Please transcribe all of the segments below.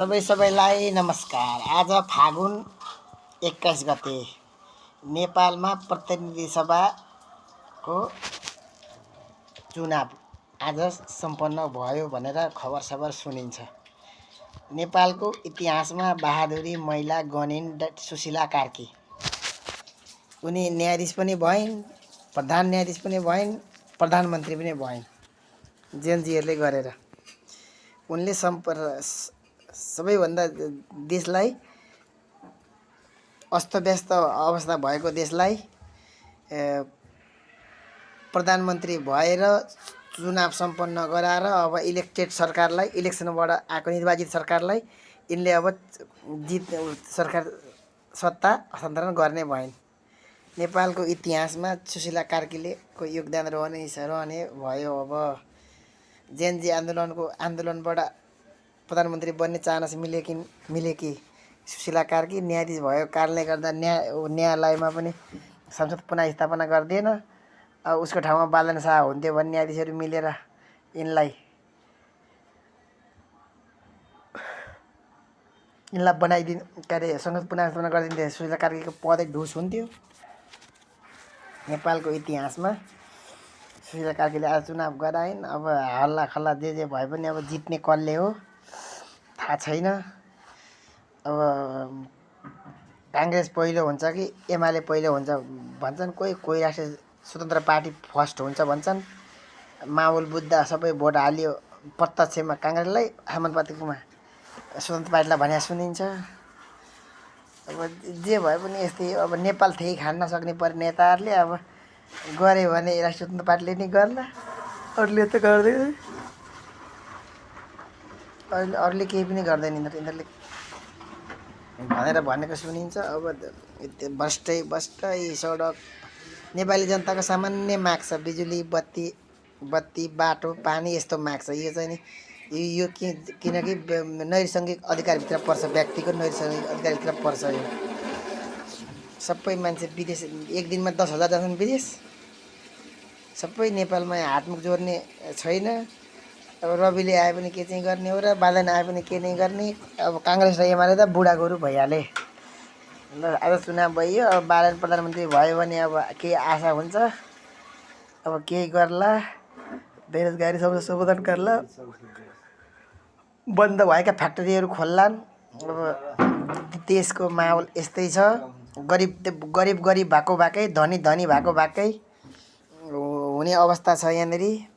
सबैलाई नमस्कार। आज फागुन 21 गते नेपालमा प्रतिनिधि सभाको चुनाव आज सम्पन्न भयो भनेर खबर सुनिन्छ। नेपालको इतिहासमा बहादुरी महिला गनिन् सुशीला कार्की। उनी न्यायाधीश पनि भइन्, प्रधान न्यायाधीश पनि भइन्, प्रधानमन्त्री पनि भइन् जेनजीहरूले गरेर। उनले सबैभन्दा देशलाई अस्तव्यस्त अवस्था भएको देशलाई प्रधानमन्त्री भएर चुनाव सम्पन्न गराएर अब इलेक्टेड सरकारलाई, इलेक्सनबाट आएको निर्वाचित सरकारलाई यिनले अब सरकार सत्ता हस्तान्तरण गर्ने भइन्। नेपालको इतिहासमा सुशीला कार्कीले को योगदान रहने भयो। अब जेनजी आन्दोलनबाट प्रधानमन्त्री बन्ने चान्स मिले कि सुशीला कार्की न्यायाधीश भएको कारणले गर्दा न्यायालयमा पनि संसद पुनः स्थापना गर्दैन। उसको ठाउँमा बालन शाह हुन्थ्यो भने न्यायाधीशहरू मिलेर यिनलाई बनाइदिन् के अरे संसद पुनः स्थापना गरिदिन्थे। सुशीला कार्कीको पदै ढुस हुन्थ्यो। नेपालको इतिहासमा सुशीला कार्कीले आज चुनाव गराइन्। अब हल्ला खल्ला जे भए पनि अब जित्ने कसले हो थाहा छैन। अब काङ्ग्रेस पहिलो हुन्छ कि एमाले पहिलो हुन्छ भन्छन्। कोही राष्ट्रिय स्वतन्त्र पार्टी फर्स्ट हुन्छ भन्छन्। माहौल बुझ्दा सबै भोट हाल्यो प्रत्यक्षमा काङ्ग्रेसलाई, समानुपातिकमा स्वतन्त्र पार्टीलाई भने सुनिन्छ। अब जे भए पनि यस्तै। अब नेपाल थिए खान नसक्ने परे नेताहरूले अब गऱ्यो भने राष्ट्रिय स्वतन्त्र पार्टीले नि गर्ला, अरूले त गर्दैन। अरूले केही पनि गर्दैन यिनीहरूले भनेर भनेको सुनिन्छ। अब भ्रष्टै सडक नेपाली जनताको सामान्य माग छ। बिजुली, बत्ती, बाटो, पानी यस्तो माग छ। यो चाहिँ नि यो किनकि नैसर्गिक अधिकारभित्र पर्छ, व्यक्तिको नैसर्गिक अधिकारभित्र पर्छ। यो सबै मान्छे विदेश एक दिनमा 10,000 जान्छन् विदेश। सबै नेपालमा हातमुख जोड्ने छैन। अब रविले आए पनि के चाहिँ गर्ने हो र बालन आए पनि के नै गर्ने। अब काङ्ग्रेस र एमाले त बुढा गोरु भइहाले। ल आज चुनाव भइयो। अब बालन प्रधानमन्त्री भयो भने अब केही आशा हुन्छ। अब केही गर्ला, बेरोजगारी समस्या समाधान गर्ला, बन्द भएका फ्याक्ट्रीहरू खोल्लान्। अब देशको माहौल यस्तै छ। गरिब भएको भएकै, धनी भएको भएकै हुने अवस्था छ। यहाँनिर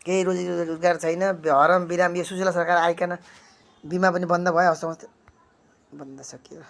केही रोजगार छैन। हरम बिराम यो सुशीला सरकार आइकन बिमा पनि बन्द भयो। बन्द सकियो।